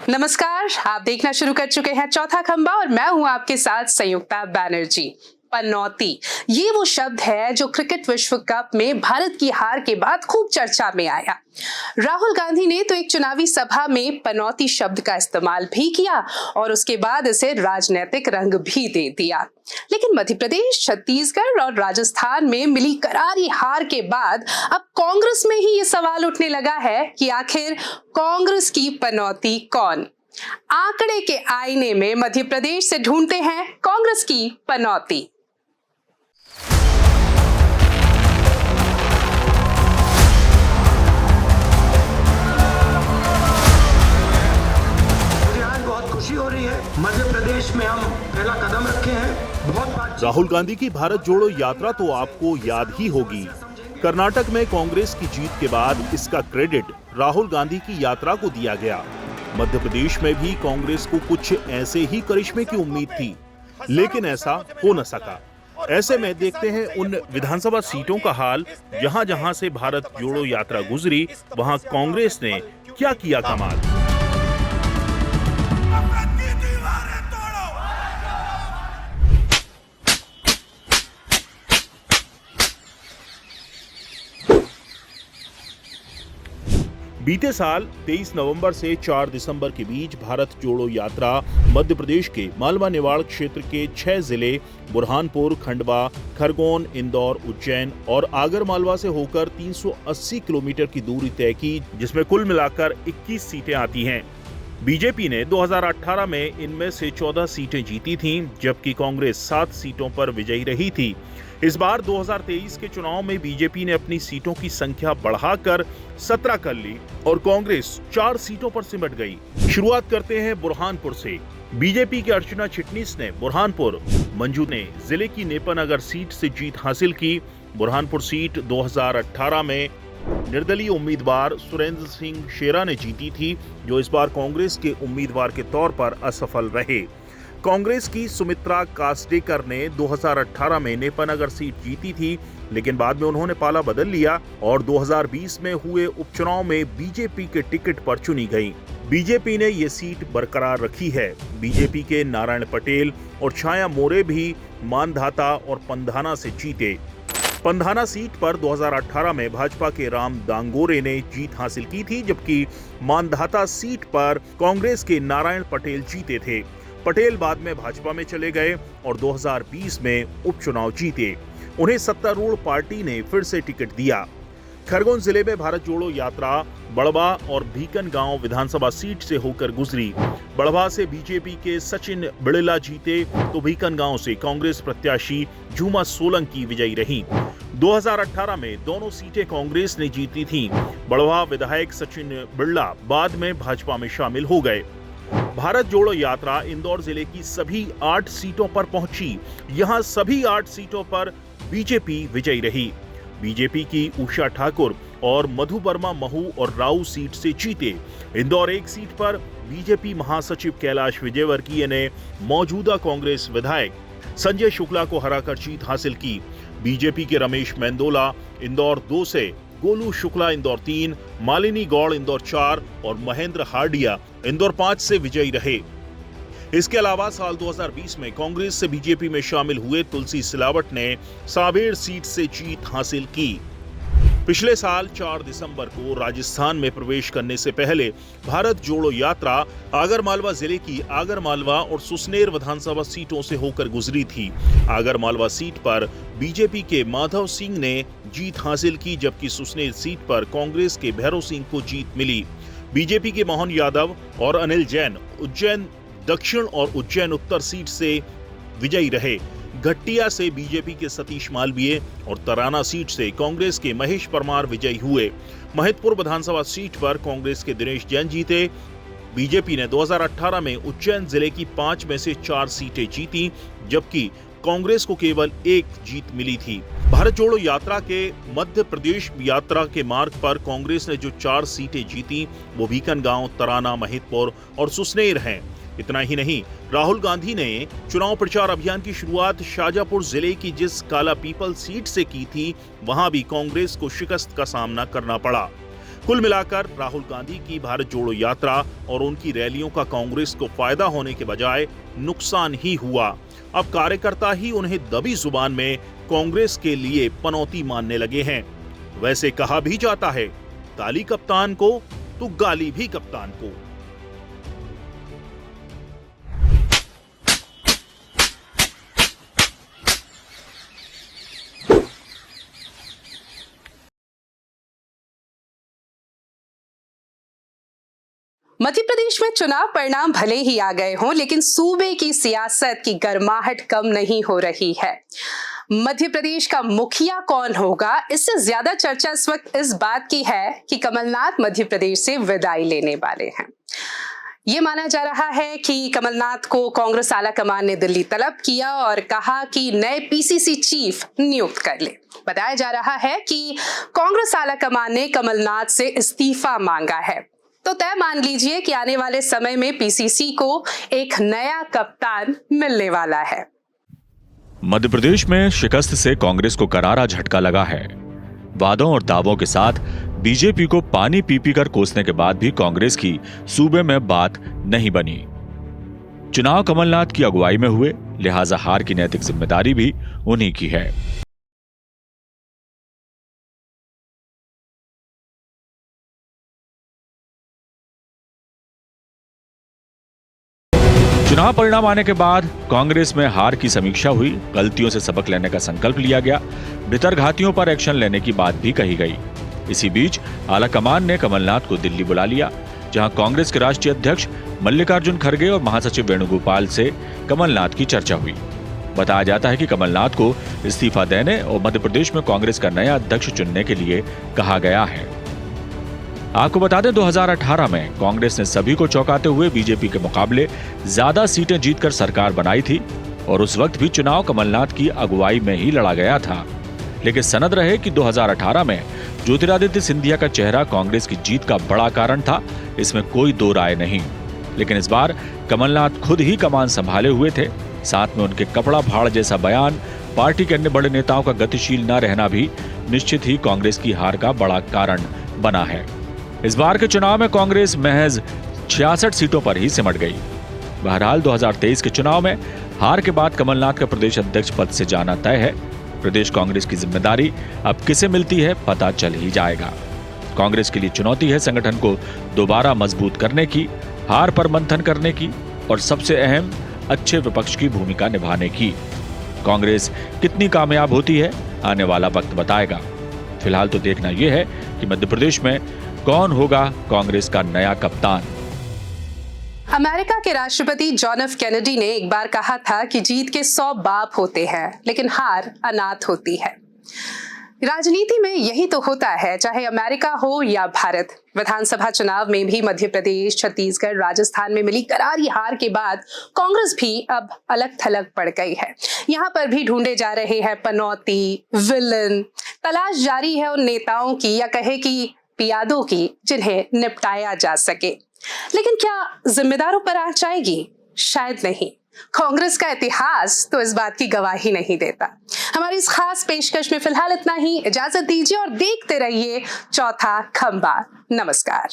नमस्कार, आप देखना शुरू कर चुके हैं चौथा खंबा और मैं हूं आपके साथ संयुक्ता बैनर्जी। पनौती, ये वो शब्द है जो क्रिकेट विश्व कप में भारत की हार के बाद खूब चर्चा में आया। राहुल गांधी ने तो एक चुनावी सभा में पनौती शब्द का इस्तेमाल भी किया और उसके बाद इसे राजनीतिक रंग भी दे दिया। लेकिन मध्य प्रदेश, छत्तीसगढ़ और राजस्थान में मिली करारी हार के बाद अब कांग्रेस में ही ये सवाल उठने लगा है कि आखिर कांग्रेस की पनौती कौन? आंकड़े के आईने में मध्य प्रदेश से ढूंढते हैं कांग्रेस की पनौती। खुशी हो रही है, मध्य प्रदेश में हम पहला कदम रखे हैं। बहुत राहुल गांधी की भारत जोड़ो यात्रा तो आपको याद ही होगी। कर्नाटक में कांग्रेस की जीत के बाद इसका क्रेडिट राहुल गांधी की यात्रा को दिया गया। मध्य प्रदेश में भी कांग्रेस को कुछ ऐसे ही करिश्मे की उम्मीद थी, लेकिन ऐसा हो न सका। ऐसे में देखते हैं उन विधानसभा सीटों का हाल जहां जहां से भारत जोड़ो यात्रा गुजरी, वहां कांग्रेस ने क्या किया कमाल। बीते साल 23 नवंबर से 4 दिसंबर के बीच भारत जोड़ो यात्रा मध्य प्रदेश के मालवा निवाड़ क्षेत्र के 6 जिले बुरहानपुर, खंडवा, खरगोन, इंदौर, उज्जैन और आगर मालवा से होकर 380 किलोमीटर की दूरी तय की, जिसमें कुल मिलाकर 21 सीटें आती हैं। बीजेपी ने 2018 में इनमें से 14 सीटें जीती थीं, जबकि कांग्रेस 7 सीटों पर विजयी रही थी। इस बार 2023 के चुनाव में बीजेपी ने अपनी सीटों की संख्या बढ़ाकर 17 कर ली और कांग्रेस 4 सीटों पर सिमट गई। शुरुआत करते हैं बुरहानपुर से। बीजेपी के अर्चना चिटनीस ने बुरहानपुर, मंजू ने जिले की नेपानगर सीट से जीत हासिल की। बुरहानपुर सीट 2018 में निर्दलीय उम्मीदवार सुरेंद्र सिंह शेरा ने जीती थी, जो इस बार कांग्रेस के उम्मीदवार के तौर पर असफल रहे। कांग्रेस की सुमित्रा कास्डेकर ने 2018 में नेपानगर सीट जीती थी, लेकिन बाद में उन्होंने पाला बदल लिया और 2020 में हुए उपचुनाव में बीजेपी के टिकट पर चुनी गई। बीजेपी ने ये सीट बरकरार रखी है। बीजेपी के नारायण पटेल और छाया मोरे भी मानधाता और पंधाना से जीते। पंधाना सीट पर 2018 में भाजपा के राम दांगोरे ने जीत हासिल की थी, जबकि मानधाता सीट पर कांग्रेस के नारायण पटेल जीते थे। पटेल बाद में भाजपा में चले गए और 2020 में उपचुनाव जीते। उन्हें सत्तारूढ़ पार्टी ने फिर से टिकट दिया। खरगोन जिले में भारत जोड़ो यात्रा बड़वा और भीकनगांव विधानसभा सीट से होकर गुजरी। बड़वा से बीजेपी के सचिन बिड़ला जीते तो भीकनगांव से कांग्रेस प्रत्याशी झूमा सोलंकी विजयी रही। 2018 में दोनों सीटें कांग्रेस ने जीती थीं। बड़वा विधायक सचिन बिड़ला बाद में भाजपा में शामिल हो गए। भारत जोड़ो यात्रा इंदौर जिले की सभी 8 सीटों पर पहुंची। यहां सभी 8 सीटों पर बीजेपी विजयी रही। बीजेपी की उषा ठाकुर और मधु वर्मा महू और राऊ सीट से जीते। इंदौर एक सीट पर बीजेपी महासचिव कैलाश विजयवर्गीय ने मौजूदा कांग्रेस विधायक संजय शुक्ला को हराकर जीत हासिल की। बीजेपी के रमेश मेंदोला इंदौर 2 से, गोलू शुक्ला इंदौर 3, मालिनी गौड़ इंदौर 4 और महेंद्र हार्डिया इंदौर 5 से विजयी रहे। इसके अलावा साल 2020 में कांग्रेस से बीजेपी में शामिल हुए तुलसी सिलावट ने सावेर सीट से जीत हासिल की। पिछले साल 4 दिसंबर को राजस्थान में प्रवेश करने से पहले भारत जोड़ो यात्रा आगरमालवा जिले की आगरमालवा और सुसनेर विधानसभा सीटों से होकर गुजरी थी। आगरमालवा सीट पर बीजेपी के माधव सिंह ने जीत हासिल की, जबकि सुसनेर सीट पर कांग्रेस के भैरव सिंह को जीत मिली। बीजेपी के मोहन यादव और अनिल जैन उज्जैन दक्षिण और उज्जैन उत्तर सीट से विजयी रहे। घट्टिया से बीजेपी के सतीश मालवीय और तराना सीट से कांग्रेस के महेश परमार विजयी हुए। महिदपुर विधानसभा सीट पर कांग्रेस के दिनेश जैन जीते। बीजेपी ने 2018 में उज्जैन जिले की 5 में से 4 सीटें जीती, जबकि कांग्रेस को केवल 1 जीत मिली थी। भारत जोड़ो यात्रा के मध्य प्रदेश यात्रा के मार्ग पर कांग्रेस ने जो 4 सीटें जीती, वो भीकनगांव, तराना, महिदपुर और सुसनेर हैं। इतना ही नहीं, राहुल गांधी ने चुनाव प्रचार अभियान की शुरुआत शाजापुर जिले की जिस काला पीपल सीट से की थी, वहां भी कांग्रेस को शिकस्त का सामना करना पड़ा। कुल मिलाकर राहुल गांधी की भारत जोड़ो यात्रा और उनकी रैलियों का कांग्रेस को फायदा होने के बजाय नुकसान ही हुआ। अब कार्यकर्ता ही उन्हें दबी जुबान में कांग्रेस के लिए पनौती मानने लगे हैं। वैसे कहा भी जाता है, ताली कप्तान को तो गाली भी कप्तान को। मध्य प्रदेश में चुनाव परिणाम भले ही आ गए हों, लेकिन सूबे की सियासत की गर्माहट कम नहीं हो रही है। मध्य प्रदेश का मुखिया कौन होगा, इससे ज्यादा चर्चा इस वक्त इस बात की है कि कमलनाथ मध्य प्रदेश से विदाई लेने वाले हैं। ये माना जा रहा है कि कमलनाथ को कांग्रेस आला कमान ने दिल्ली तलब किया और कहा कि नए पीसीसी चीफ नियुक्त कर ले। बताया जा रहा है कि कांग्रेस आला कमान ने कमलनाथ से इस्तीफा मांगा है। तो तय मान लीजिए कि आने वाले समय में पीसीसी को एक नया कप्तान मिलने वाला है। मध्य प्रदेश में शिकस्त से कांग्रेस को करारा झटका लगा है। वादों और दावों के साथ बीजेपी को पानी पी पी कर कोसने के बाद भी कांग्रेस की सूबे में बात नहीं बनी। चुनाव कमलनाथ की अगुवाई में हुए, लिहाजा हार की नैतिक जिम्मेदारी भी उन्हीं की है। चुनाव परिणाम आने के बाद कांग्रेस में हार की समीक्षा हुई, गलतियों से सबक लेने का संकल्प लिया गया, भितरघातियों पर एक्शन लेने की बात भी कही गई। इसी बीच आलाकमान ने कमलनाथ को दिल्ली बुला लिया, जहां कांग्रेस के राष्ट्रीय अध्यक्ष मल्लिकार्जुन खड़गे और महासचिव वेणुगोपाल से कमलनाथ की चर्चा हुई। बताया जाता है कि कमलनाथ को इस्तीफा देने और मध्य प्रदेश में कांग्रेस का नया अध्यक्ष चुनने के लिए कहा गया है। आपको बता दें, 2018 में कांग्रेस ने सभी को चौंकाते हुए बीजेपी के मुकाबले ज्यादा सीटें जीतकर सरकार बनाई थी और उस वक्त भी चुनाव कमलनाथ की अगुवाई में ही लड़ा गया था। लेकिन सनद रहे कि 2018 में ज्योतिरादित्य सिंधिया का चेहरा कांग्रेस की जीत का बड़ा कारण था, इसमें कोई दो राय नहीं। लेकिन इस बार कमलनाथ खुद ही कमान संभाले हुए थे। साथ में उनके कपड़ा फाड़ जैसा बयान, पार्टी के अन्य बड़े नेताओं का गतिशील न रहना भी निश्चित ही कांग्रेस की हार का बड़ा कारण बना है। इस बार के चुनाव में कांग्रेस महज 66 सीटों पर ही सिमट गई। बहरहाल 2023 के चुनाव में हार के बाद कमलनाथ का प्रदेश अध्यक्ष पद से जाना तय है। प्रदेश कांग्रेस की जिम्मेदारी अब किसे मिलती है, पता चल ही जाएगा। कांग्रेस के लिए चुनौती है संगठन को दोबारा मजबूत करने की, हार पर मंथन करने की और सबसे अहम, अच्छे विपक्ष की भूमिका निभाने की। कांग्रेस कितनी कामयाब होती है, आने वाला वक्त बताएगा। फिलहाल तो देखना यह है कि मध्य प्रदेश में कौन होगा कांग्रेस का नया कप्तान। अमेरिका के राष्ट्रपति जॉन एफ कैनेडी ने एक बार कहा था कि जीत के 100 बाप होते हैं, लेकिन हार अनाथ होती है। राजनीति में यही तो होता है, चाहे अमेरिका हो या भारत। विधानसभा चुनाव में भी मध्य प्रदेश, छत्तीसगढ़, राजस्थान में मिली करारी हार के बाद कांग्रेस भी अब अलग थलग पड़ गई है। यहाँ पर भी ढूंढे जा रहे हैं पनौती, विलन। तलाश जारी है उन नेताओं की, या कहे कि पियादों की, जिन्हें निपटाया जा सके। लेकिन क्या जिम्मेदारों पर आंच आएगी? शायद नहीं। कांग्रेस का इतिहास तो इस बात की गवाही नहीं देता। हमारी इस खास पेशकश में फिलहाल इतना ही। इजाजत दीजिए और देखते रहिए चौथा खंबा। नमस्कार।